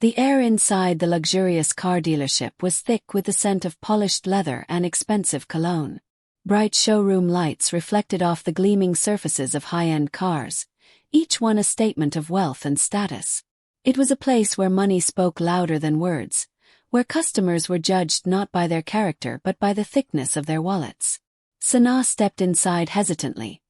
The air inside the luxurious car dealership was thick with the scent of polished leather and expensive cologne. Bright showroom lights reflected off the gleaming surfaces of high-end cars, each one a statement of wealth and status. It was a place where money spoke louder than words, where customers were judged not by their character but by the thickness of their wallets. Sanaa stepped inside hesitantly,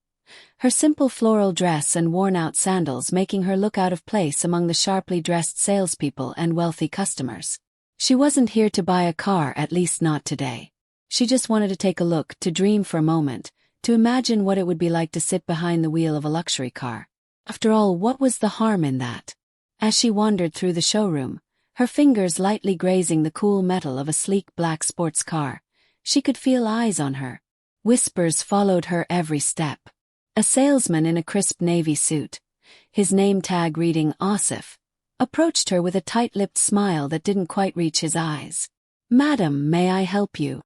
her simple floral dress and worn-out sandals making her look out of place among the sharply dressed salespeople and wealthy customers. She wasn't here to buy a car, at least not today. She just wanted to take a look, to dream for a moment, to imagine what it would be like to sit behind the wheel of a luxury car. After all, what was the harm in that? As she wandered through the showroom, her fingers lightly grazing the cool metal of a sleek black sports car, she could feel eyes on her. Whispers followed her every step. A salesman in a crisp navy suit, his name tag reading Asif, approached her with a tight-lipped smile that didn't quite reach his eyes. "Madam, may I help you?"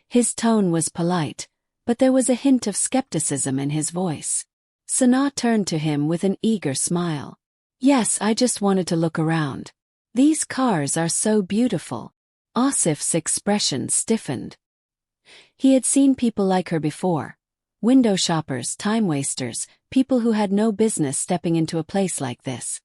His tone was polite, but there was a hint of skepticism in his voice. Sanaa turned to him with an eager smile. "Yes, I just wanted to look around. These cars are so beautiful." Asif's expression stiffened. He had seen people like her before. Window shoppers, time-wasters, people who had no business stepping into a place like this.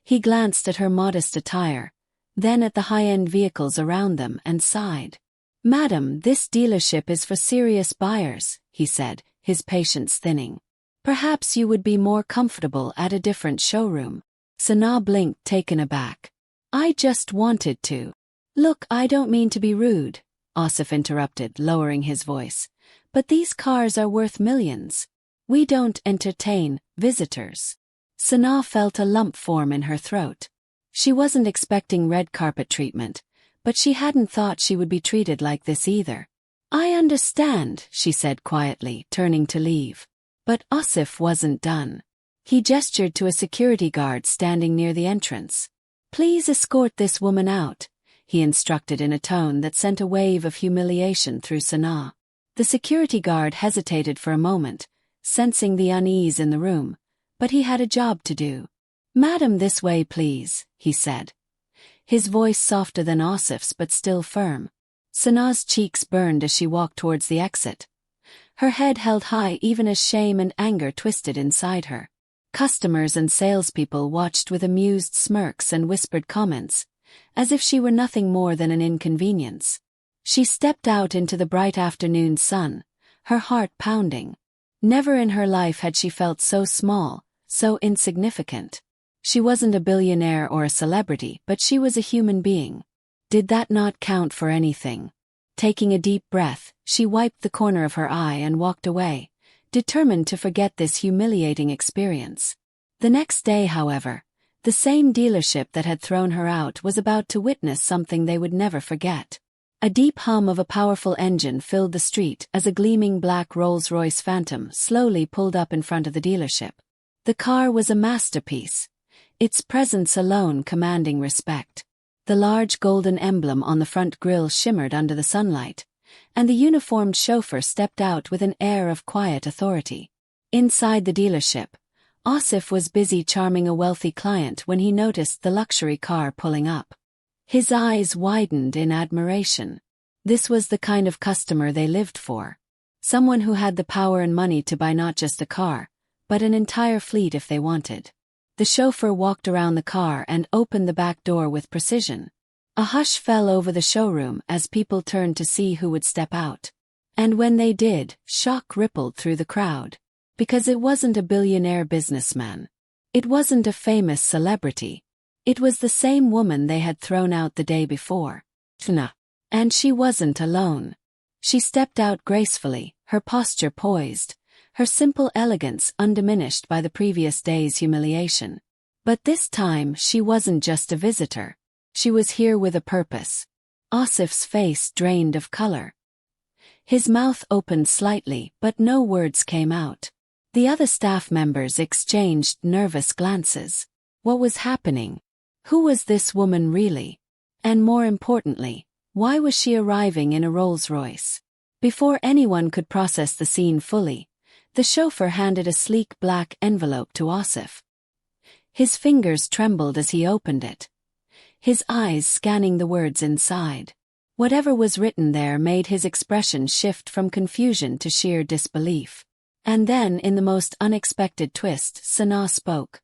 He glanced at her modest attire, then at the high-end vehicles around them and sighed. "Madam, this dealership is for serious buyers," he said, his patience thinning. "Perhaps you would be more comfortable at a different showroom." Sanaa blinked, taken aback. "I just wanted to." "Look, I don't mean to be rude," Asif interrupted, lowering his voice. "But these cars are worth millions. We don't entertain visitors." Sanaa felt a lump form in her throat. She wasn't expecting red carpet treatment, but she hadn't thought she would be treated like this either. "I understand," she said quietly, turning to leave. But Asif wasn't done. He gestured to a security guard standing near the entrance. "Please escort this woman out," he instructed in a tone that sent a wave of humiliation through Sanaa. The security guard hesitated for a moment, sensing the unease in the room, but he had a job to do. "Madam, this way please," he said. His voice softer than Asif's but still firm. Sanaa's cheeks burned as she walked towards the exit. Her head held high even as shame and anger twisted inside her. Customers and salespeople watched with amused smirks and whispered comments, as if she were nothing more than an inconvenience. She stepped out into the bright afternoon sun, her heart pounding. Never in her life had she felt so small, so insignificant. She wasn't a billionaire or a celebrity, but she was a human being. Did that not count for anything? Taking a deep breath, she wiped the corner of her eye and walked away, determined to forget this humiliating experience. The next day, however, the same dealership that had thrown her out was about to witness something they would never forget. A deep hum of a powerful engine filled the street as a gleaming black Rolls Royce Phantom slowly pulled up in front of the dealership. The car was a masterpiece, its presence alone commanding respect. The large golden emblem on the front grille shimmered under the sunlight, and the uniformed chauffeur stepped out with an air of quiet authority. Inside the dealership, Asif was busy charming a wealthy client when he noticed the luxury car pulling up. His eyes widened in admiration. This was the kind of customer they lived for. Someone who had the power and money to buy not just a car, but an entire fleet if they wanted. The chauffeur walked around the car and opened the back door with precision. A hush fell over the showroom as people turned to see who would step out. And when they did, shock rippled through the crowd. Because it wasn't a billionaire businessman. It wasn't a famous celebrity. It was the same woman they had thrown out the day before. Tna. And she wasn't alone. She stepped out gracefully, her posture poised, her simple elegance undiminished by the previous day's humiliation. But this time she wasn't just a visitor. She was here with a purpose. Asif's face drained of color. His mouth opened slightly, but no words came out. The other staff members exchanged nervous glances. What was happening? Who was this woman really? And more importantly, why was she arriving in a Rolls Royce? Before anyone could process the scene fully, the chauffeur handed a sleek black envelope to Asif. His fingers trembled as he opened it, his eyes scanning the words inside. Whatever was written there made his expression shift from confusion to sheer disbelief. And then, in the most unexpected twist, Sana spoke,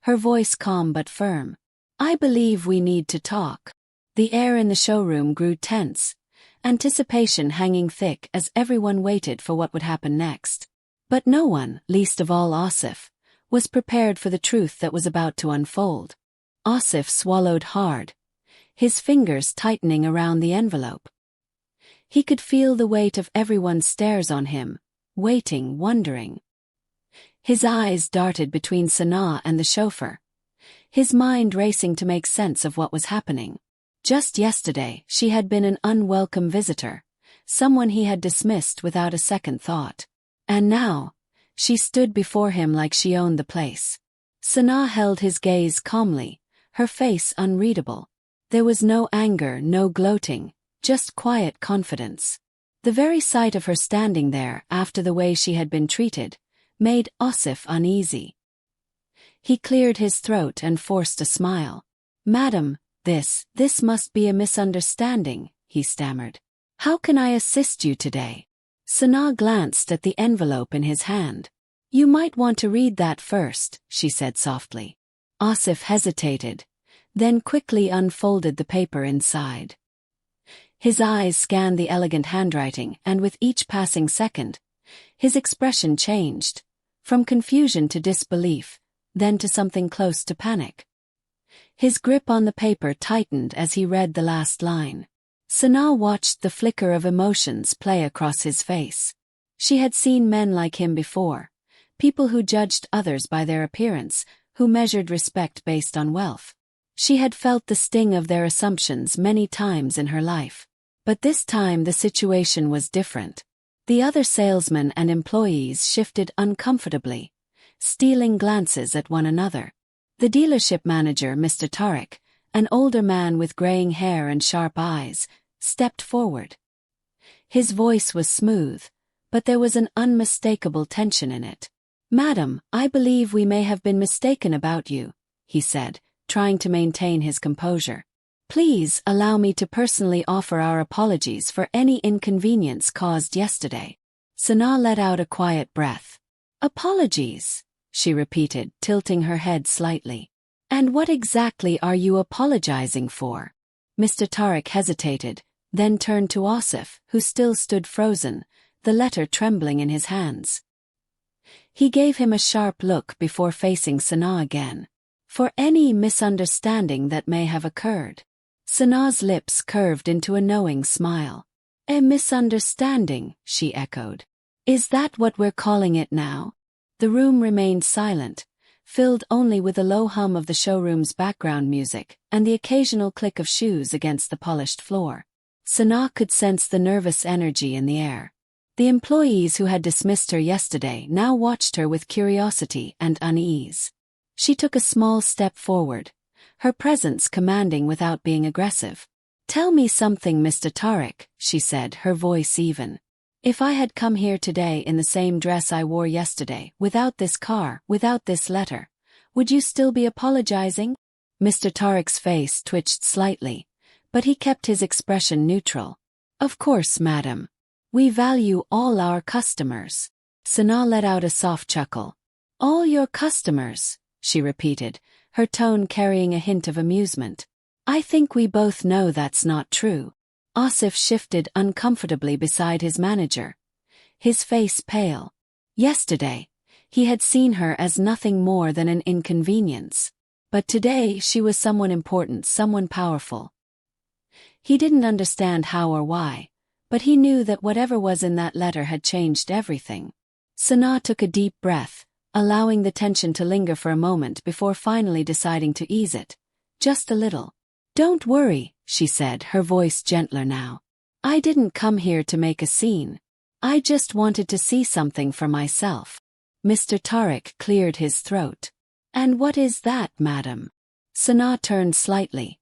her voice calm but firm. "I believe we need to talk." The air in the showroom grew tense, anticipation hanging thick as everyone waited for what would happen next. But no one, least of all Asif, was prepared for the truth that was about to unfold. Asif swallowed hard, his fingers tightening around the envelope. He could feel the weight of everyone's stares on him, waiting, wondering. His eyes darted between Sana and the chauffeur, his mind racing to make sense of what was happening. Just yesterday, she had been an unwelcome visitor, someone he had dismissed without a second thought. And now, she stood before him like she owned the place. Sana held his gaze calmly, her face unreadable. There was no anger, no gloating, just quiet confidence. The very sight of her standing there after the way she had been treated made Asif uneasy. He cleared his throat and forced a smile. "Madam, this must be a misunderstanding," he stammered. "How can I assist you today?" Sana glanced at the envelope in his hand. "You might want to read that first," she said softly. Asif hesitated, then quickly unfolded the paper inside. His eyes scanned the elegant handwriting, and with each passing second, his expression changed, from confusion to disbelief, then to something close to panic. His grip on the paper tightened as he read the last line. Sana watched the flicker of emotions play across his face. She had seen men like him before, people who judged others by their appearance, who measured respect based on wealth. She had felt the sting of their assumptions many times in her life. But this time the situation was different. The other salesmen and employees shifted uncomfortably, stealing glances at one another. The dealership manager, Mr. Tariq, an older man with graying hair and sharp eyes, stepped forward. His voice was smooth, but there was an unmistakable tension in it. "Madam, I believe we may have been mistaken about you," he said, trying to maintain his composure. "Please allow me to personally offer our apologies for any inconvenience caused yesterday." Sana let out a quiet breath. "Apologies," she repeated, tilting her head slightly. "And what exactly are you apologizing for?" Mr. Tariq hesitated, then turned to Asif, who still stood frozen, the letter trembling in his hands. He gave him a sharp look before facing Sana again. "For any misunderstanding that may have occurred." Sana's lips curved into a knowing smile. "A misunderstanding," she echoed. "Is that what we're calling it now?" The room remained silent, filled only with the low hum of the showroom's background music and the occasional click of shoes against the polished floor. Sana could sense the nervous energy in the air. The employees who had dismissed her yesterday now watched her with curiosity and unease. She took a small step forward, her presence commanding without being aggressive. "Tell me something, Mr. Tariq," she said, her voice even. "If I had come here today in the same dress I wore yesterday, without this car, without this letter, would you still be apologizing?" Mr. Tariq's face twitched slightly, but he kept his expression neutral. "Of course, madam. We value all our customers." Sana let out a soft chuckle. "All your customers," she repeated, her tone carrying a hint of amusement. "I think we both know that's not true." Asif shifted uncomfortably beside his manager, his face pale. Yesterday, he had seen her as nothing more than an inconvenience. But today she was someone important, someone powerful. He didn't understand how or why, but he knew that whatever was in that letter had changed everything. Sana took a deep breath, allowing the tension to linger for a moment before finally deciding to ease it. Just a little. "Don't worry," she said, her voice gentler now. "I didn't come here to make a scene. I just wanted to see something for myself." Mr. Tariq cleared his throat. "And what is that, madam?" Sana turned slightly,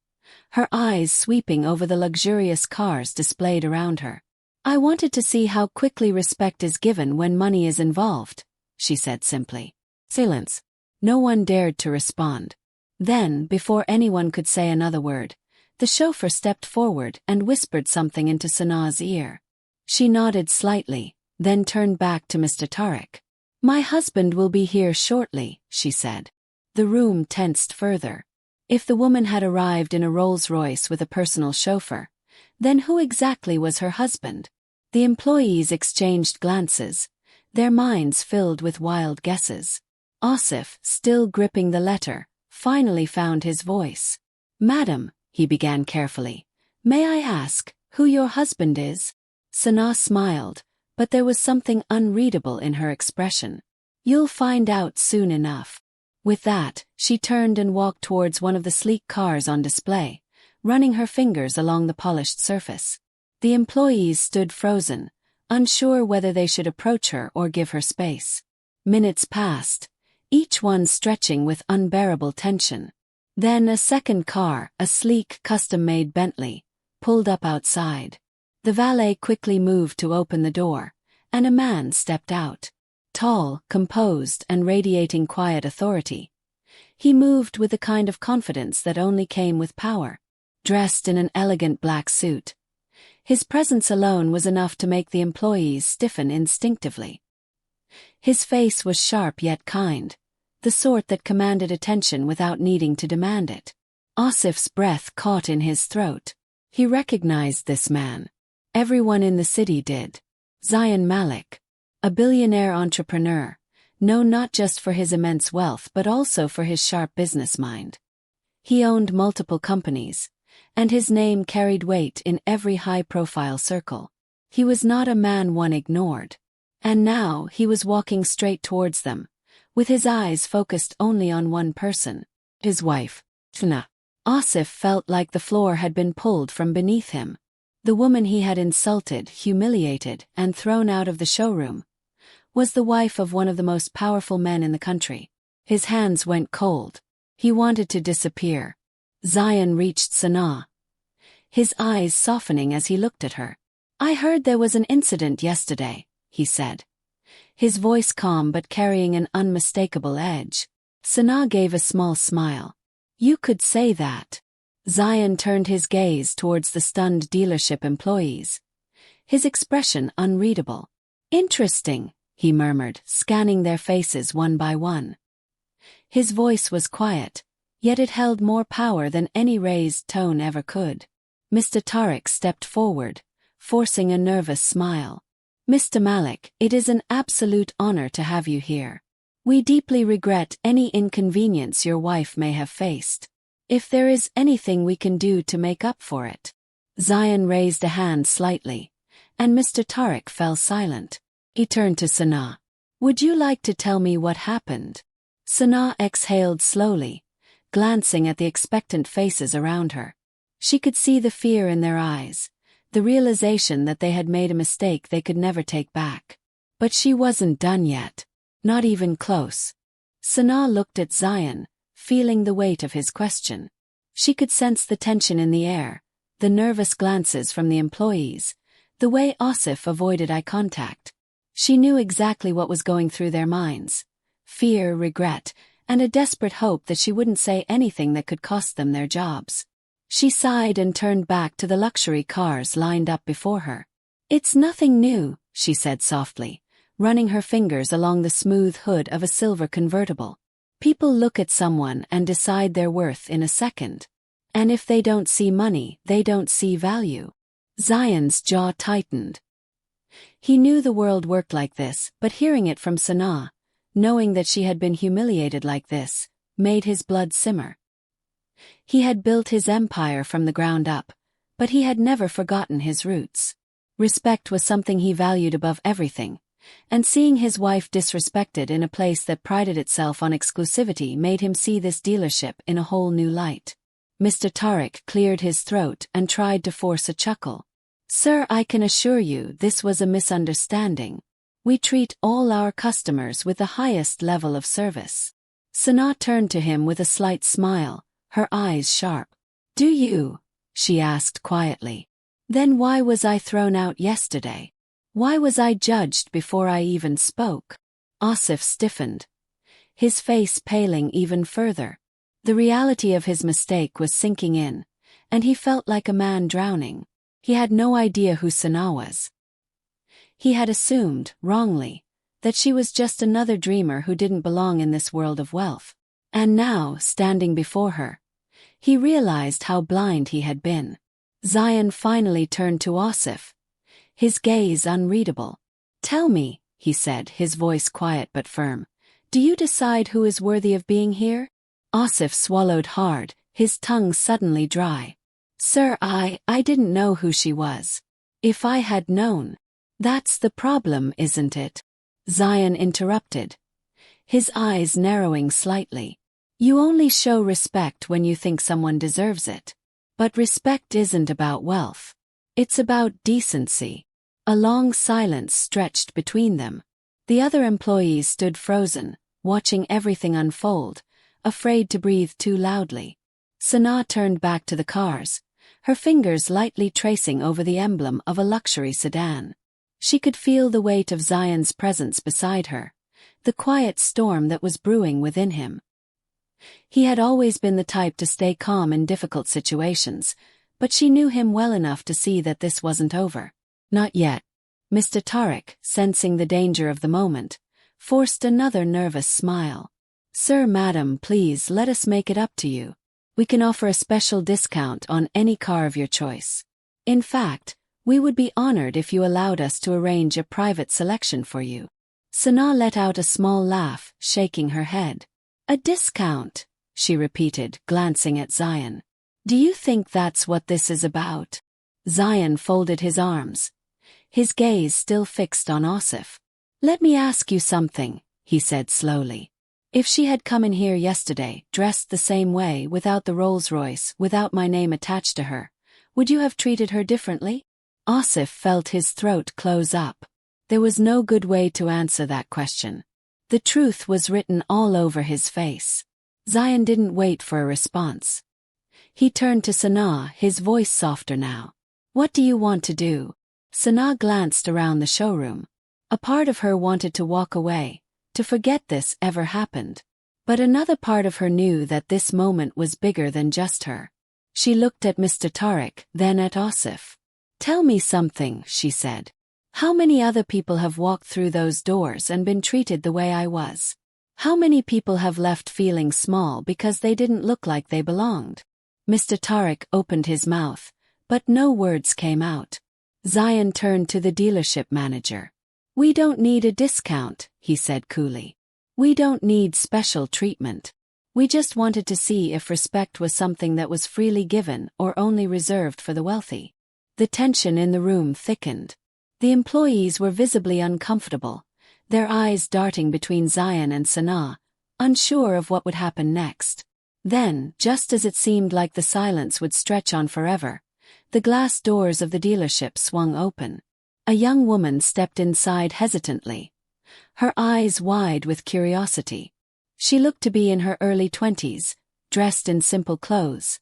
her eyes sweeping over the luxurious cars displayed around her. "I wanted to see how quickly respect is given when money is involved," she said simply. Silence. No one dared to respond. Then, before anyone could say another word, the chauffeur stepped forward and whispered something into Sanaa's ear. She nodded slightly, then turned back to Mr. Tarek. "My husband will be here shortly," she said. The room tensed further. If the woman had arrived in a Rolls Royce with a personal chauffeur, then who exactly was her husband? The employees exchanged glances, their minds filled with wild guesses. Asif, still gripping the letter, finally found his voice. "Madam," he began carefully, "may I ask who your husband is?" Sanaa smiled, but there was something unreadable in her expression. "You'll find out soon enough." With that, she turned and walked towards one of the sleek cars on display, running her fingers along the polished surface. The employees stood frozen, unsure whether they should approach her or give her space. Minutes passed, each one stretching with unbearable tension. Then a second car, a sleek, custom-made Bentley, pulled up outside. The valet quickly moved to open the door, and a man stepped out. Tall, composed, and radiating quiet authority. He moved with the kind of confidence that only came with power. Dressed in an elegant black suit, his presence alone was enough to make the employees stiffen instinctively. His face was sharp yet kind, the sort that commanded attention without needing to demand it. Asif's breath caught in his throat. He recognized this man. Everyone in the city did. Zayan Malik, a billionaire entrepreneur, known not just for his immense wealth but also for his sharp business mind. He owned multiple companies, and his name carried weight in every high-profile circle. He was not a man one ignored. And now he was walking straight towards them, with his eyes focused only on one person, his wife, Sanaa. Asif felt like the floor had been pulled from beneath him. The woman he had insulted, humiliated, and thrown out of the showroom was the wife of one of the most powerful men in the country. His hands went cold. He wanted to disappear. Zayan reached Sanaa, his eyes softening as he looked at her. "I heard there was an incident yesterday," he said, his voice calm but carrying an unmistakable edge. Sanaa gave a small smile. "You could say that." Zayan turned his gaze towards the stunned dealership employees, his expression unreadable. "Interesting," he murmured, scanning their faces one by one. His voice was quiet, yet it held more power than any raised tone ever could. Mr. Tarek stepped forward, forcing a nervous smile. "Mr. Malik, it is an absolute honor to have you here. We deeply regret any inconvenience your wife may have faced. If there is anything we can do to make up for it." Zayan raised a hand slightly, and Mr. Tarek fell silent. He turned to Sanaa. "Would you like to tell me what happened?" Sanaa exhaled slowly, glancing at the expectant faces around her. She could see the fear in their eyes, the realization that they had made a mistake they could never take back. But she wasn't done yet. Not even close. Sanaa looked at Zayan, feeling the weight of his question. She could sense the tension in the air, the nervous glances from the employees, the way Asif avoided eye contact. She knew exactly what was going through their minds. Fear, regret, and a desperate hope that she wouldn't say anything that could cost them their jobs. She sighed and turned back to the luxury cars lined up before her. "It's nothing new," she said softly, running her fingers along the smooth hood of a silver convertible. "People look at someone and decide their worth in a second. And if they don't see money, they don't see value." Zayan's jaw tightened. He knew the world worked like this, but hearing it from Sanaa, knowing that she had been humiliated like this, made his blood simmer. He had built his empire from the ground up, but he had never forgotten his roots. Respect was something he valued above everything, and seeing his wife disrespected in a place that prided itself on exclusivity made him see this dealership in a whole new light. Mr. Tarek cleared his throat and tried to force a chuckle. "Sir, I can assure you this was a misunderstanding. We treat all our customers with the highest level of service." Sanaa turned to him with a slight smile, her eyes sharp. "Do you?" she asked quietly. "Then why was I thrown out yesterday? Why was I judged before I even spoke?" Asif stiffened. his face paling even further. The reality of his mistake was sinking in, and he felt like a man drowning. He had no idea who Sana was. He had assumed, wrongly, that she was just another dreamer who didn't belong in this world of wealth. And now, standing before her, he realized how blind he had been. Zion finally turned to Asif, his gaze unreadable. "Tell me," he said, his voice quiet but firm, "do you decide who is worthy of being here?" Asif swallowed hard, his tongue suddenly dry. "Sir, I didn't know who she was. If I had known." "That's the problem, isn't it?" Zion interrupted, his eyes narrowing slightly. "You only show respect when you think someone deserves it. But respect isn't about wealth. It's about decency." A long silence stretched between them. The other employees stood frozen, watching everything unfold, afraid to breathe too loudly. Sana turned back to the cars, her fingers lightly tracing over the emblem of a luxury sedan. She could feel the weight of Zion's presence beside her, the quiet storm that was brewing within him. He had always been the type to stay calm in difficult situations, but she knew him well enough to see that this wasn't over. Not yet. Mr. Tariq, sensing the danger of the moment, forced another nervous smile. "Sir, madam, please let us make it up to you. We can offer a special discount on any car of your choice. In fact, we would be honored if you allowed us to arrange a private selection for you." Sana let out a small laugh, shaking her head. "A discount," she repeated, glancing at Zion. "Do you think that's what this is about?" Zion folded his arms, his gaze still fixed on Asif. "Let me ask you something," he said slowly. "If she had come in here yesterday, dressed the same way, without the Rolls Royce, without my name attached to her, would you have treated her differently?" Asif felt his throat close up. There was no good way to answer that question. The truth was written all over his face. Zion didn't wait for a response. He turned to Sana, his voice softer now. "What do you want to do?" Sana glanced around the showroom. A part of her wanted to walk away, to forget this ever happened. But another part of her knew that this moment was bigger than just her. She looked at Mr. Tariq, then at Asif. "Tell me something," she said. "How many other people have walked through those doors and been treated the way I was? How many people have left feeling small because they didn't look like they belonged?" Mr. Tariq opened his mouth, but no words came out. Zion turned to the dealership manager. "We don't need a discount," he said coolly. "We don't need special treatment. We just wanted to see if respect was something that was freely given or only reserved for the wealthy." The tension in the room thickened. The employees were visibly uncomfortable, their eyes darting between Zion and Sana, unsure of what would happen next. Then, just as it seemed like the silence would stretch on forever, the glass doors of the dealership swung open. A young woman stepped inside hesitantly, her eyes wide with curiosity. She looked to be in her early 20s, dressed in simple clothes,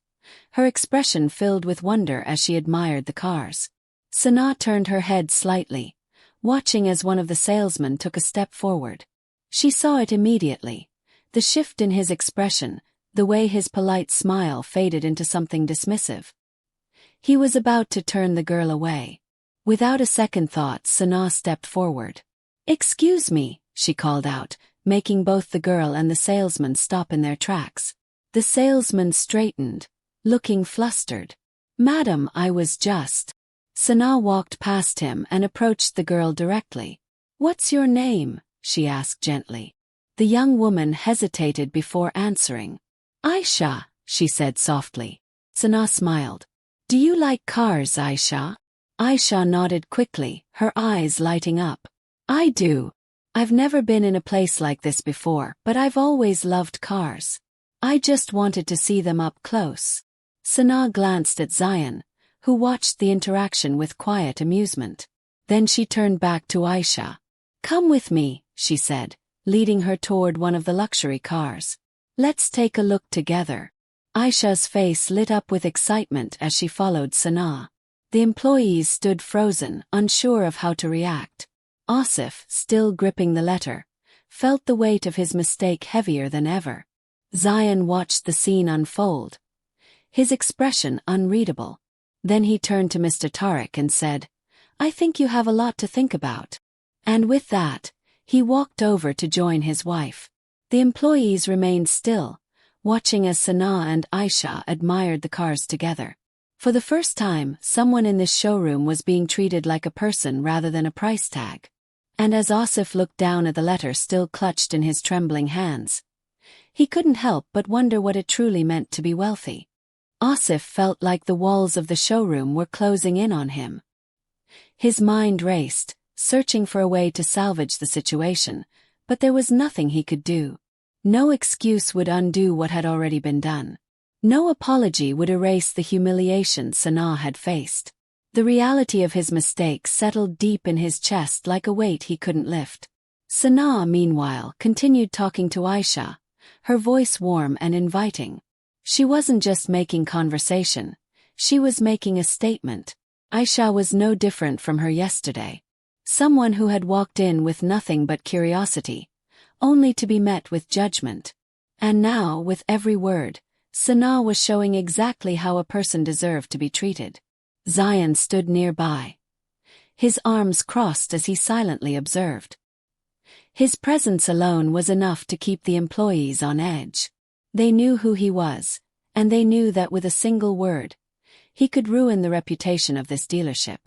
her expression filled with wonder as she admired the cars. Sana turned her head slightly, watching as one of the salesmen took a step forward. She saw it immediately, the shift in his expression, the way his polite smile faded into something dismissive. He was about to turn the girl away. Without a second thought, Sana stepped forward. "Excuse me," she called out, making both the girl and the salesman stop in their tracks. The salesman straightened, looking flustered. "Madam, I was just..." Sana walked past him and approached the girl directly. "What's your name?" she asked gently. The young woman hesitated before answering. "Aisha," she said softly. Sana smiled. "Do you like cars, Aisha?" Aisha nodded quickly, her eyes lighting up. "I do. I've never been in a place like this before, but I've always loved cars. I just wanted to see them up close." Sana glanced at Zion, who watched the interaction with quiet amusement. Then she turned back to Aisha. "Come with me," she said, leading her toward one of the luxury cars. "Let's take a look together." Aisha's face lit up with excitement as she followed Sana. The employees stood frozen, unsure of how to react. Asif, still gripping the letter, felt the weight of his mistake heavier than ever. Zion watched the scene unfold, his expression unreadable. Then he turned to Mr. Tarek and said, "I think you have a lot to think about." And with that, he walked over to join his wife. The employees remained still, watching as Sanaa and Aisha admired the cars together. For the first time, someone in this showroom was being treated like a person rather than a price tag. And as Asif looked down at the letter still clutched in his trembling hands, he couldn't help but wonder what it truly meant to be wealthy. Asif felt like the walls of the showroom were closing in on him. His mind raced, searching for a way to salvage the situation, but there was nothing he could do. No excuse would undo what had already been done. No apology would erase the humiliation Sanaa had faced. The reality of his mistake settled deep in his chest like a weight he couldn't lift. Sanaa, meanwhile, continued talking to Aisha, her voice warm and inviting. She wasn't just making conversation, she was making a statement. Aisha was no different from her yesterday. Someone who had walked in with nothing but curiosity, only to be met with judgment. And now, with every word, Sanaa was showing exactly how a person deserved to be treated. Zion stood nearby, his arms crossed as he silently observed. His presence alone was enough to keep the employees on edge. They knew who he was, and they knew that with a single word, he could ruin the reputation of this dealership.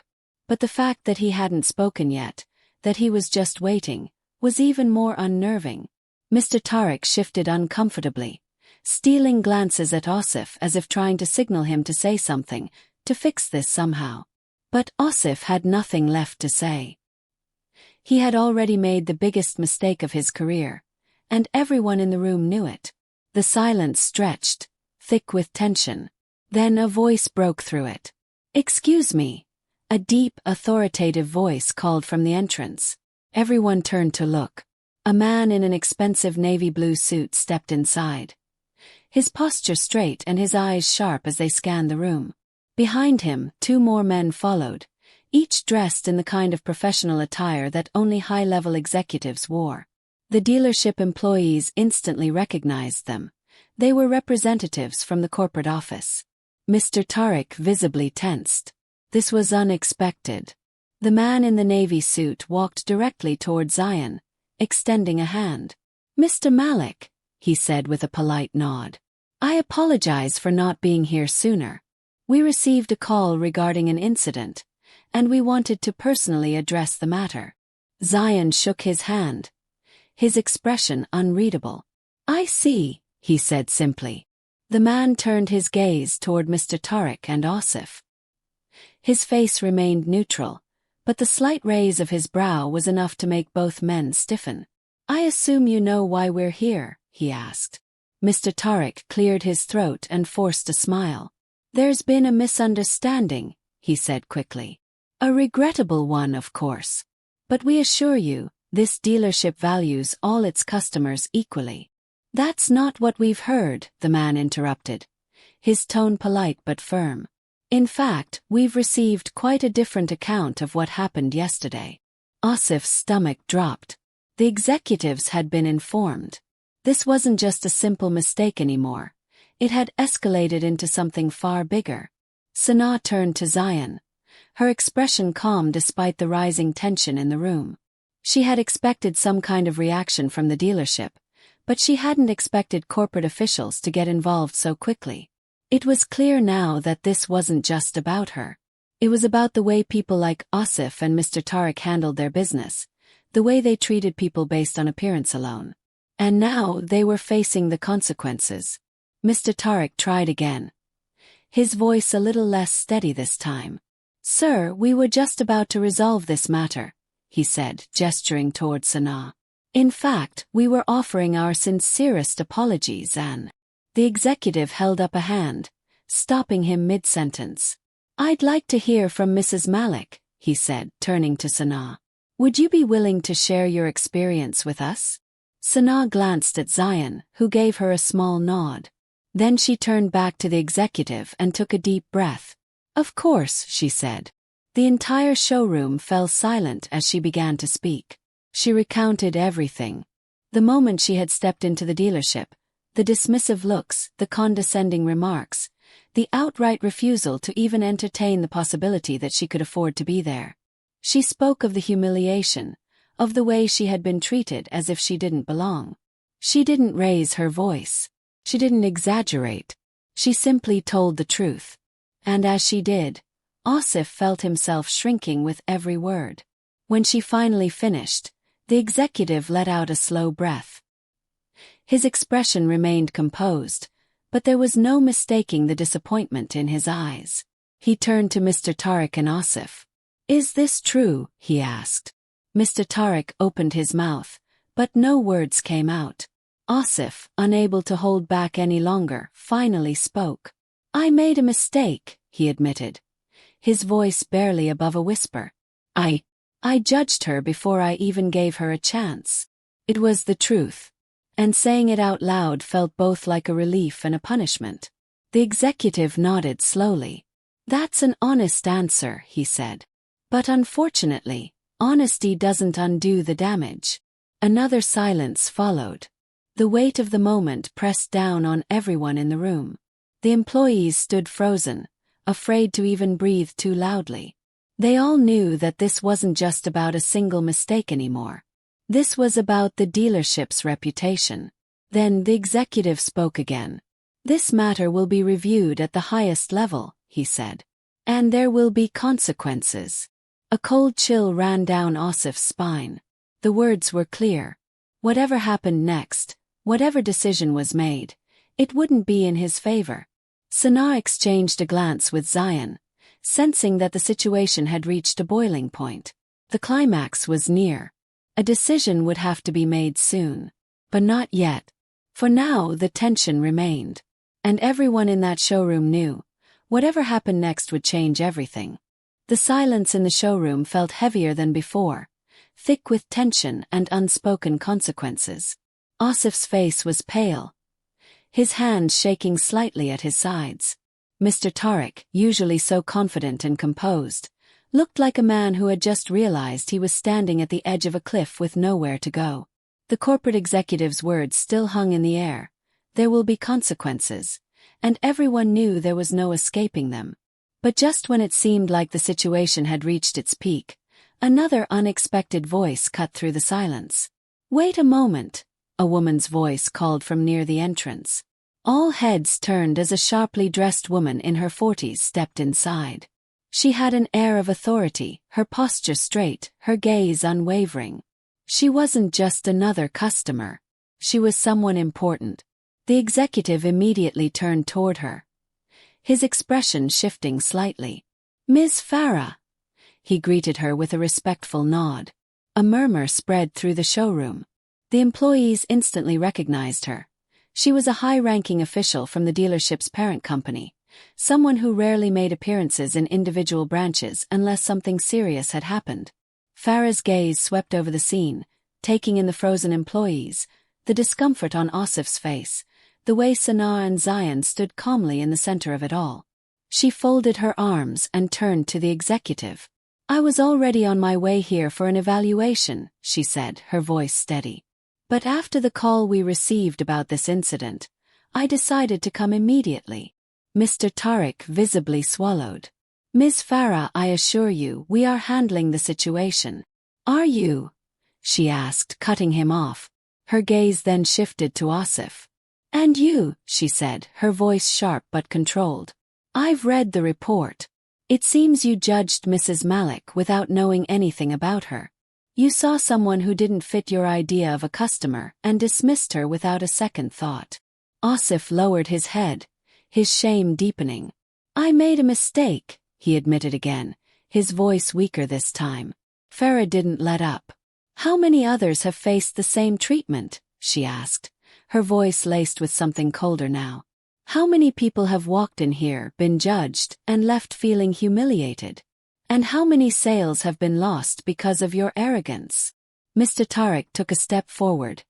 But the fact that he hadn't spoken yet, that he was just waiting, was even more unnerving. Mr. Tarek shifted uncomfortably, stealing glances at Asif as if trying to signal him to say something, to fix this somehow. But Asif had nothing left to say. He had already made the biggest mistake of his career, and everyone in the room knew it. The silence stretched, thick with tension. Then a voice broke through it. "Excuse me." A deep, authoritative voice called from the entrance. Everyone turned to look. A man in an expensive navy blue suit stepped inside, his posture straight and his eyes sharp as they scanned the room. Behind him, 2 more men followed, each dressed in the kind of professional attire that only high-level executives wore. The dealership employees instantly recognized them. They were representatives from the corporate office. Mr. Tarek visibly tensed. This was unexpected. The man in the navy suit walked directly toward Zion, extending a hand. "Mr. Malik," he said with a polite nod. "I apologize for not being here sooner. We received a call regarding an incident, and we wanted to personally address the matter." Zion shook his hand, his expression unreadable. "I see," he said simply. The man turned his gaze toward Mr. Tarek and Asif. His face remained neutral, but the slight raise of his brow was enough to make both men stiffen. "I assume you know why we're here?" he asked. Mr. Tarek cleared his throat and forced a smile. "There's been a misunderstanding," he said quickly. "A regrettable one, of course. But we assure you, this dealership values all its customers equally." "That's not what we've heard," the man interrupted, his tone polite but firm. "In fact, we've received quite a different account of what happened yesterday." Asif's stomach dropped. The executives had been informed. This wasn't just a simple mistake anymore. It had escalated into something far bigger. Sanaa turned to Zion, her expression calm despite the rising tension in the room. She had expected some kind of reaction from the dealership, but she hadn't expected corporate officials to get involved so quickly. It was clear now that this wasn't just about her. It was about the way people like Asif and Mr. Tarek handled their business, the way they treated people based on appearance alone. And now they were facing the consequences. Mr. Tarek tried again, his voice a little less steady this time. "Sir, we were just about to resolve this matter," he said, gesturing toward Sanaa. "In fact, we were offering our sincerest apologies and—" The executive held up a hand, stopping him mid-sentence. "I'd like to hear from Mrs. Malik," he said, turning to Sanaa. "Would you be willing to share your experience with us?" Sanaa glanced at Zion, who gave her a small nod. Then she turned back to the executive and took a deep breath. "Of course," she said. The entire showroom fell silent as she began to speak. She recounted everything. The moment she had stepped into the dealership, the dismissive looks, the condescending remarks, the outright refusal to even entertain the possibility that she could afford to be there. She spoke of the humiliation, of the way she had been treated as if she didn't belong. She didn't raise her voice. She didn't exaggerate. She simply told the truth. And as she did, Asif felt himself shrinking with every word. When she finally finished, the executive let out a slow breath. His expression remained composed, but there was no mistaking the disappointment in his eyes. He turned to Mr. Tariq and Asif. "Is this true?" he asked. Mr. Tariq opened his mouth, but no words came out. Asif, unable to hold back any longer, finally spoke. "I made a mistake," he admitted, his voice barely above a whisper. I judged her before I even gave her a chance." It was the truth, and saying it out loud felt both like a relief and a punishment. The executive nodded slowly. "That's an honest answer," he said. "But unfortunately, honesty doesn't undo the damage." Another silence followed. The weight of the moment pressed down on everyone in the room. The employees stood frozen, afraid to even breathe too loudly. They all knew that this wasn't just about a single mistake anymore. This was about the dealership's reputation. Then the executive spoke again. "This matter will be reviewed at the highest level," he said. "And there will be consequences." A cold chill ran down Asif's spine. The words were clear. Whatever happened next, whatever decision was made, it wouldn't be in his favor. Sana exchanged a glance with Zion, sensing that the situation had reached a boiling point. The climax was near. A decision would have to be made soon. But not yet. For now the tension remained. And everyone in that showroom knew, whatever happened next would change everything. The silence in the showroom felt heavier than before, thick with tension and unspoken consequences. Asif's face was pale, his hands shaking slightly at his sides. Mr. Tariq, usually so confident and composed, looked like a man who had just realized he was standing at the edge of a cliff with nowhere to go. The corporate executive's words still hung in the air. There will be consequences, and everyone knew there was no escaping them. But just when it seemed like the situation had reached its peak, another unexpected voice cut through the silence. "Wait a moment," a woman's voice called from near the entrance. All heads turned as a sharply dressed woman in her 40s stepped inside. She had an air of authority, her posture straight, her gaze unwavering. She wasn't just another customer. She was someone important. The executive immediately turned toward her, his expression shifting slightly. "Ms. Farah." He greeted her with a respectful nod. A murmur spread through the showroom. The employees instantly recognized her. She was a high-ranking official from the dealership's parent company, someone who rarely made appearances in individual branches unless something serious had happened. Farah's gaze swept over the scene, taking in the frozen employees, the discomfort on Asif's face, the way Sana and Zion stood calmly in the center of it all. She folded her arms and turned to the executive. "I was already on my way here for an evaluation," she said, her voice steady. "But after the call we received about this incident, I decided to come immediately." Mr. Tariq visibly swallowed. "Ms. Farah, I assure you, we are handling the situation." "Are you?" she asked, cutting him off. Her gaze then shifted to Asif. "And you," she said, her voice sharp but controlled. "I've read the report. It seems you judged Mrs. Malik without knowing anything about her. You saw someone who didn't fit your idea of a customer and dismissed her without a second thought." Asif lowered his head, his shame deepening. "I made a mistake," he admitted again, his voice weaker this time. Farah didn't let up. "How many others have faced the same treatment?" she asked, her voice laced with something colder now. "How many people have walked in here, been judged, and left feeling humiliated? And how many sales have been lost because of your arrogance?" Mr. Tariq took a step forward,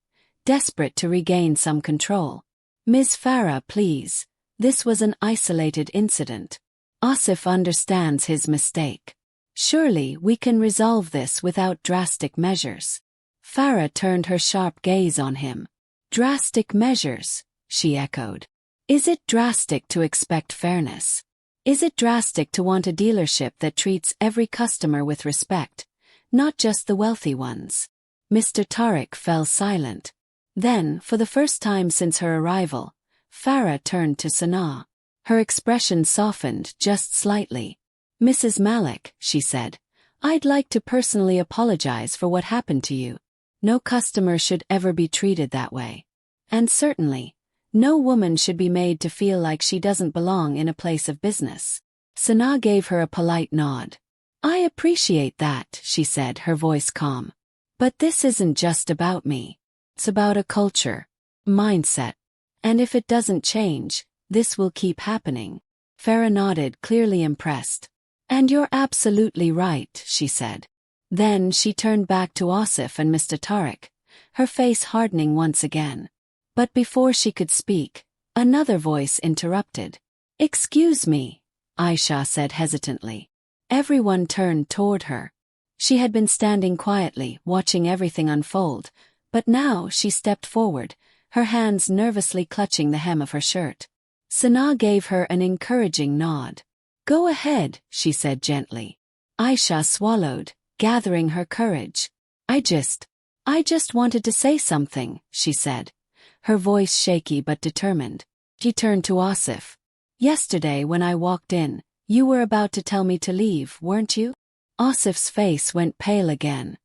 desperate to regain some control. "Ms. Farah, please. This was an isolated incident. Asif understands his mistake. Surely we can resolve this without drastic measures." Farah turned her sharp gaze on him. Drastic measures, she echoed. Is it drastic to expect fairness? Is it drastic to want a dealership that treats every customer with respect, not just the wealthy ones? Mr. Tariq fell silent. Then, for the first time since her arrival, Farah turned to Sanaa. Her expression softened just slightly. Mrs. Malik, she said, I'd like to personally apologize for what happened to you. No customer should ever be treated that way. And certainly, no woman should be made to feel like she doesn't belong in a place of business. Sanaa gave her a polite nod. I appreciate that, she said, her voice calm. But this isn't just about me. It's about a culture, mindset. And if it doesn't change, this will keep happening. Farah nodded, clearly impressed. And you're absolutely right, she said. Then she turned back to Asif and Mr. Tariq, her face hardening once again. But before she could speak, another voice interrupted. Excuse me, Aisha said hesitantly. Everyone turned toward her. She had been standing quietly, watching everything unfold, but now she stepped forward, her hands nervously clutching the hem of her shirt. Sanaa gave her an encouraging nod. Go ahead, she said gently. Aisha swallowed, gathering her courage. I just wanted to say something, she said, her voice shaky but determined. She turned to Asif. Yesterday when I walked in, you were about to tell me to leave, weren't you? Asif's face went pale again.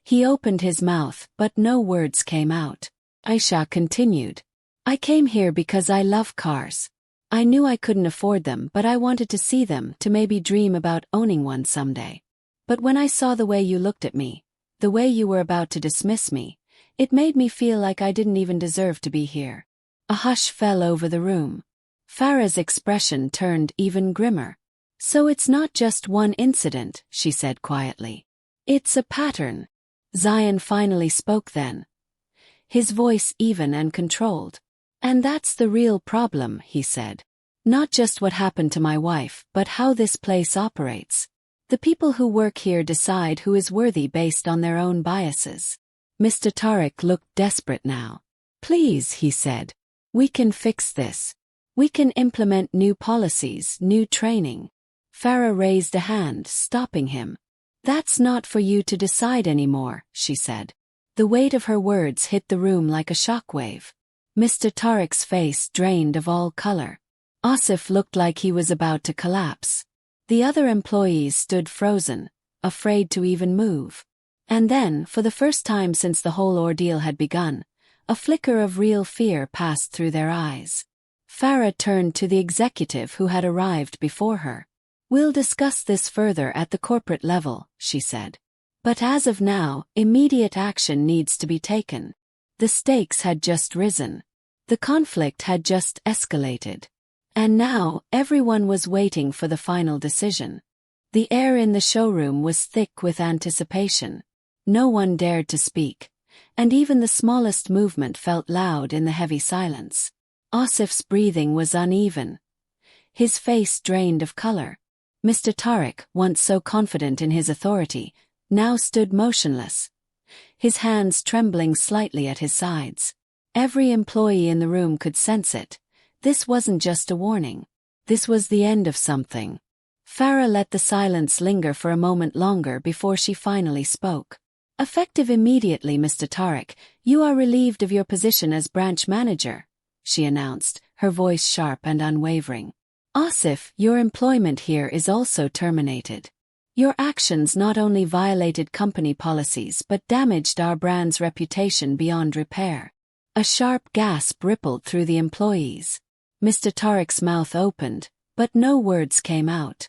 He opened his mouth, but no words came out. Aisha continued. I came here because I love cars. I knew I couldn't afford them, but I wanted to see them, to maybe dream about owning one someday. But when I saw the way you looked at me, the way you were about to dismiss me, it made me feel like I didn't even deserve to be here. A hush fell over the room. Farah's expression turned even grimmer. So it's not just one incident, she said quietly. It's a pattern. Zion finally spoke then, his voice even and controlled. And that's the real problem, he said. Not just what happened to my wife, but how this place operates. The people who work here decide who is worthy based on their own biases. Mr. Tariq looked desperate now. Please, he said. We can fix this. We can implement new policies, new training. Farah raised a hand, stopping him. That's not for you to decide anymore, she said. The weight of her words hit the room like a shockwave. Mr. Tariq's face drained of all color. Asif looked like he was about to collapse. The other employees stood frozen, afraid to even move. And then, for the first time since the whole ordeal had begun, a flicker of real fear passed through their eyes. Farah turned to the executive who had arrived before her. We'll discuss this further at the corporate level, she said. But as of now, immediate action needs to be taken. The stakes had just risen. The conflict had just escalated. And now, everyone was waiting for the final decision. The air in the showroom was thick with anticipation. No one dared to speak, and even the smallest movement felt loud in the heavy silence. Asif's breathing was uneven. His face drained of color. Mr. Tariq, once so confident in his authority, now stood motionless, his hands trembling slightly at his sides. Every employee in the room could sense it. This wasn't just a warning. This was the end of something. Farah let the silence linger for a moment longer before she finally spoke. Effective immediately, Mr. Tariq, you are relieved of your position as branch manager, she announced, her voice sharp and unwavering. Asif, your employment here is also terminated. Your actions not only violated company policies but damaged our brand's reputation beyond repair. A sharp gasp rippled through the employees. Mr. Tariq's mouth opened, but no words came out.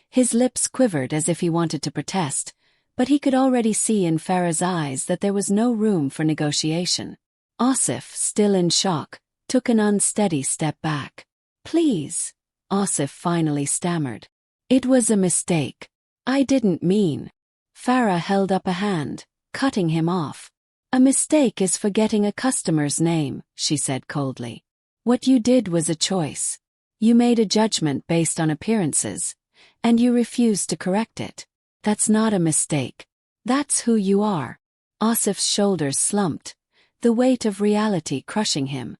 His lips quivered as if he wanted to protest, but he could already see in Farah's eyes that there was no room for negotiation. Asif, still in shock, took an unsteady step back. Please, Asif finally stammered. It was a mistake. I didn't mean. Farah held up a hand, cutting him off. A mistake is forgetting a customer's name, she said coldly. What you did was a choice. You made a judgment based on appearances, and you refused to correct it. That's not a mistake. That's who you are. Asif's shoulders slumped, the weight of reality crushing him.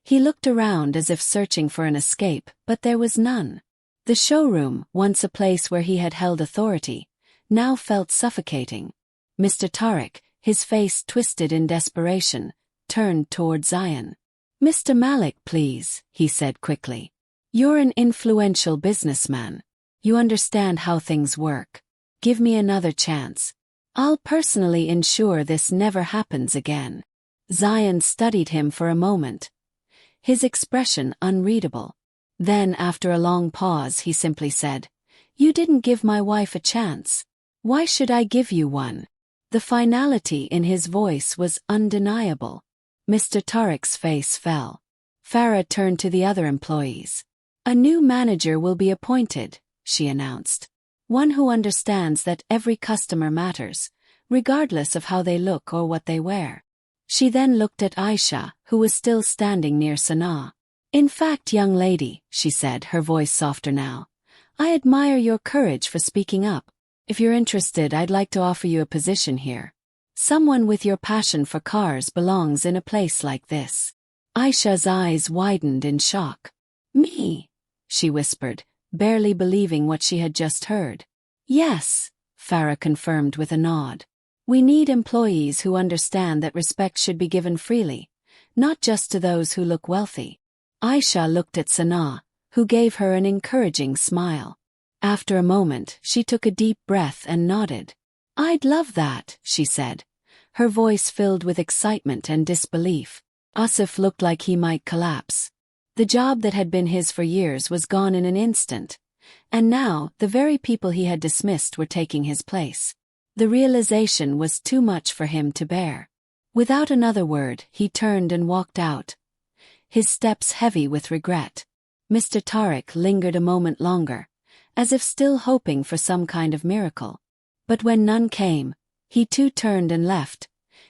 He looked around as if searching for an escape, but there was none. The showroom, once a place where he had held authority, now felt suffocating. Mr. Tariq, his face twisted in desperation, turned toward Zion. "Mr. Malik, please," he said quickly. "You're an influential businessman. You understand how things work. Give me another chance. I'll personally ensure this never happens again." Zion studied him for a moment, his expression unreadable. Then, after a long pause, he simply said, "You didn't give my wife a chance. Why should I give you one?" The finality in his voice was undeniable. Mr. Tariq's face fell. Farah turned to the other employees. "A new manager will be appointed," she announced. "One who understands that every customer matters, regardless of how they look or what they wear." She then looked at Aisha, who was still standing near Sanaa. "In fact, young lady," she said, her voice softer now, "I admire your courage for speaking up. If you're interested, I'd like to offer you a position here. Someone with your passion for cars belongs in a place like this." Aisha's eyes widened in shock. "Me?" she whispered, barely believing what she had just heard. "Yes," Farah confirmed with a nod. "We need employees who understand that respect should be given freely, not just to those who look wealthy." Aisha looked at Sanaa, who gave her an encouraging smile. After a moment, she took a deep breath and nodded. "I'd love that," she said, her voice filled with excitement and disbelief. Asif looked like he might collapse. The job that had been his for years was gone in an instant, and now the very people he had dismissed were taking his place. The realization was too much for him to bear. Without another word, he turned and walked out, his steps heavy with regret. Mr. Tariq lingered a moment longer, as if still hoping for some kind of miracle. But when none came, he too turned and left,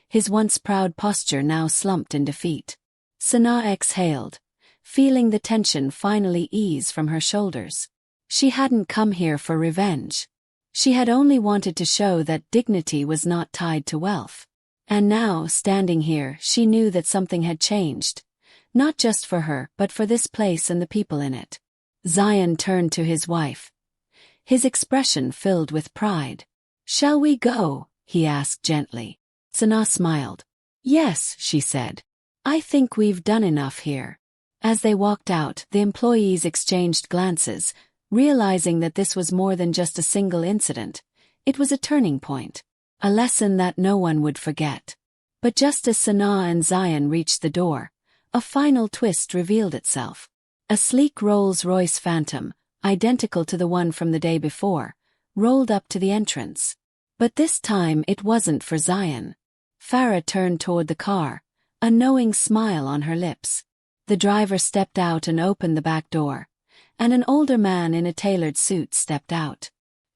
his once proud posture now slumped in defeat. Sanaa exhaled, feeling the tension finally ease from her shoulders. She hadn't come here for revenge. She had only wanted to show that dignity was not tied to wealth. And now, standing here, she knew that something had changed. Not just for her, but for this place and the people in it. Zion turned to his wife, his expression filled with pride. "Shall we go?" he asked gently. Sanaa smiled. "Yes," she said. "I think we've done enough here." As they walked out, the employees exchanged glances, realizing that this was more than just a single incident. It was a turning point, a lesson that no one would forget. But just as Sanaa and Zion reached the door, a final twist revealed itself. A sleek Rolls Royce Phantom, identical to the one from the day before, rolled up to the entrance. But this time it wasn't for Zion. Farah turned toward the car, a knowing smile on her lips. The driver stepped out and opened the back door, and an older man in a tailored suit stepped out.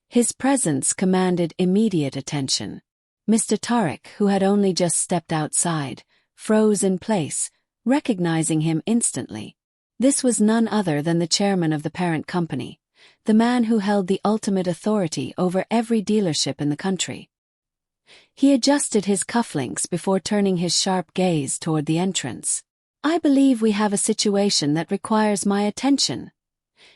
His presence commanded immediate attention. Mr. Tariq, who had only just stepped outside, froze in place, recognizing him instantly. This was none other than the chairman of the parent company, the man who held the ultimate authority over every dealership in the country. He adjusted his cufflinks before turning his sharp gaze toward the entrance. "I believe we have a situation that requires my attention,"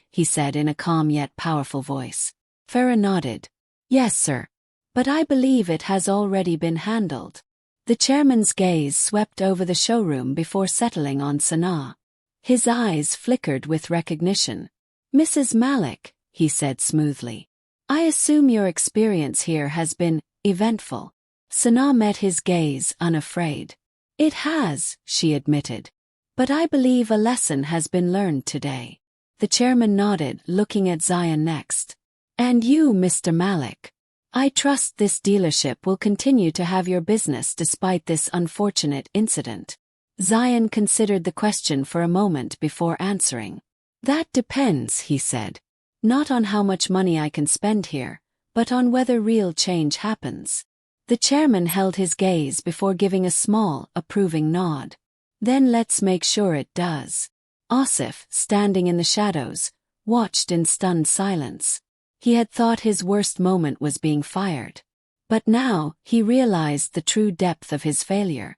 he said in a calm yet powerful voice. Farah nodded. "Yes, sir. But I believe it has already been handled." The chairman's gaze swept over the showroom before settling on Sanaa. His eyes flickered with recognition. "Mrs. Malik," he said smoothly, "I assume your experience here has been eventful." Sanaa met his gaze unafraid. "It has," she admitted. "But I believe a lesson has been learned today." The chairman nodded, looking at Zion next. "And you, Mr. Malik. I trust this dealership will continue to have your business despite this unfortunate incident." Zion considered the question for a moment before answering. "That depends," he said. "Not on how much money I can spend here, but on whether real change happens." The chairman held his gaze before giving a small, approving nod. "Then let's make sure it does." Asif, standing in the shadows, watched in stunned silence. He had thought his worst moment was being fired. But now, he realized the true depth of his failure.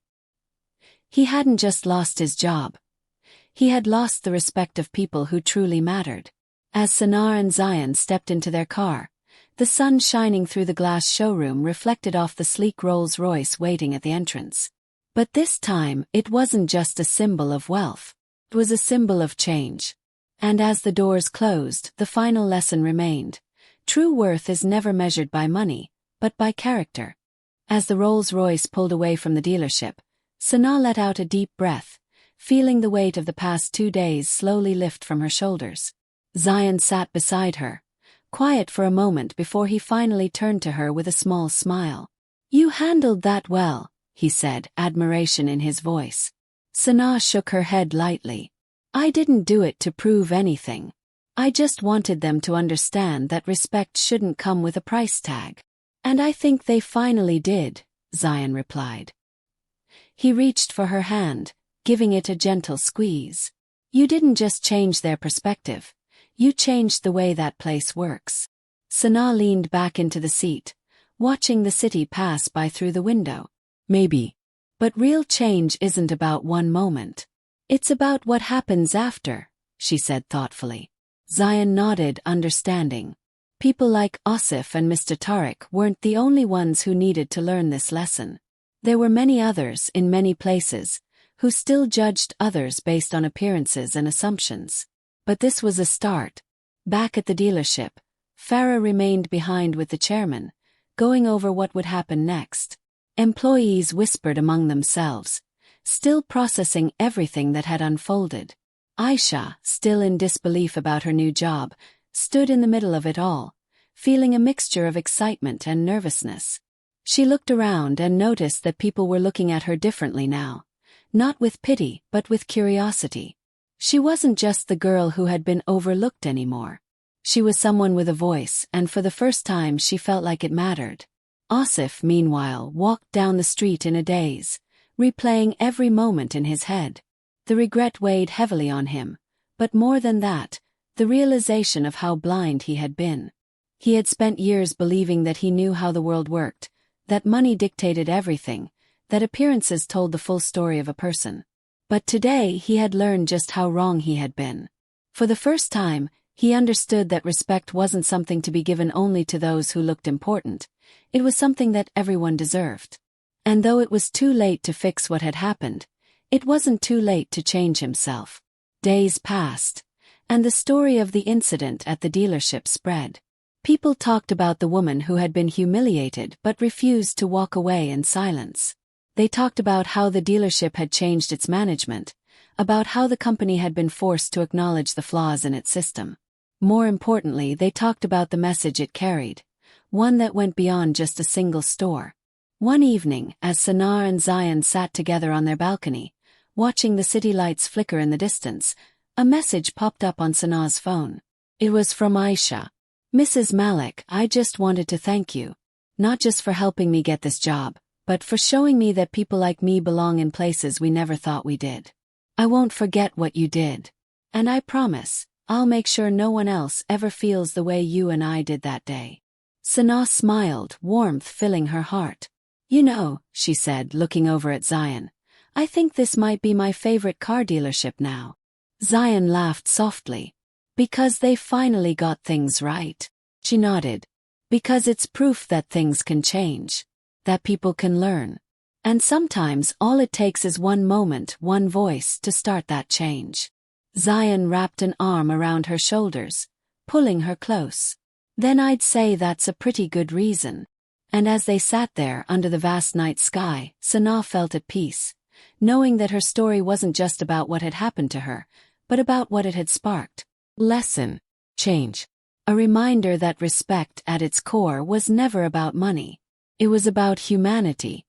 He hadn't just lost his job. He had lost the respect of people who truly mattered. As Sanar and Zion stepped into their car, the sun shining through the glass showroom reflected off the sleek Rolls Royce waiting at the entrance. But this time, it wasn't just a symbol of wealth. It was a symbol of change. And as the doors closed, the final lesson remained. True worth is never measured by money, but by character. As the Rolls Royce pulled away from the dealership, Sanaa let out a deep breath, feeling the weight of the past 2 days slowly lift from her shoulders. Zion sat beside her, quiet for a moment before he finally turned to her with a small smile. "You handled that well," he said, admiration in his voice. Sanaa shook her head lightly. "I didn't do it to prove anything. I just wanted them to understand that respect shouldn't come with a price tag." "And I think they finally did," Zion replied. He reached for her hand, giving it a gentle squeeze. "You didn't just change their perspective. You changed the way that place works." Sanaa leaned back into the seat, watching the city pass by through the window. "Maybe. But real change isn't about one moment. It's about what happens after," she said thoughtfully. Zion nodded, understanding. People like Asif and Mr. Tariq weren't the only ones who needed to learn this lesson. There were many others, in many places, who still judged others based on appearances and assumptions. But this was a start. Back at the dealership, Farah remained behind with the chairman, going over what would happen next. Employees whispered among themselves, still processing everything that had unfolded. Aisha, still in disbelief about her new job, stood in the middle of it all, feeling a mixture of excitement and nervousness. She looked around and noticed that people were looking at her differently now, not with pity but with curiosity. She wasn't just the girl who had been overlooked anymore. She was someone with a voice, and for the first time she felt like it mattered. Asif, meanwhile, walked down the street in a daze, replaying every moment in his head. The regret weighed heavily on him, but more than that, the realization of how blind he had been. He had spent years believing that he knew how the world worked, that money dictated everything, that appearances told the full story of a person. But today he had learned just how wrong he had been. For the first time, he understood that respect wasn't something to be given only to those who looked important. It was something that everyone deserved. And though it was too late to fix what had happened, it wasn't too late to change himself. Days passed, and the story of the incident at the dealership spread. People talked about the woman who had been humiliated but refused to walk away in silence. They talked about how the dealership had changed its management, about how the company had been forced to acknowledge the flaws in its system. More importantly, they talked about the message it carried, one that went beyond just a single store. One evening, as Sanar and Zion sat together on their balcony, watching the city lights flicker in the distance, a message popped up on Sanar's phone. It was from Aisha. "Mrs. Malik, I just wanted to thank you. Not just for helping me get this job, but for showing me that people like me belong in places we never thought we did. I won't forget what you did. And I promise, I'll make sure no one else ever feels the way you and I did that day." Sanaa smiled, warmth filling her heart. "You know," she said, looking over at Zion, "I think this might be my favorite car dealership now." Zion laughed softly. "Because they finally got things right." She nodded. "Because it's proof that things can change. That people can learn. And sometimes all it takes is one moment, one voice to start that change." Zion wrapped an arm around her shoulders, pulling her close. "Then I'd say that's a pretty good reason." And as they sat there under the vast night sky, Sanaa felt at peace, knowing that her story wasn't just about what had happened to her, but about what it had sparked. Lesson: change. A reminder that respect at its core was never about money. It was about humanity,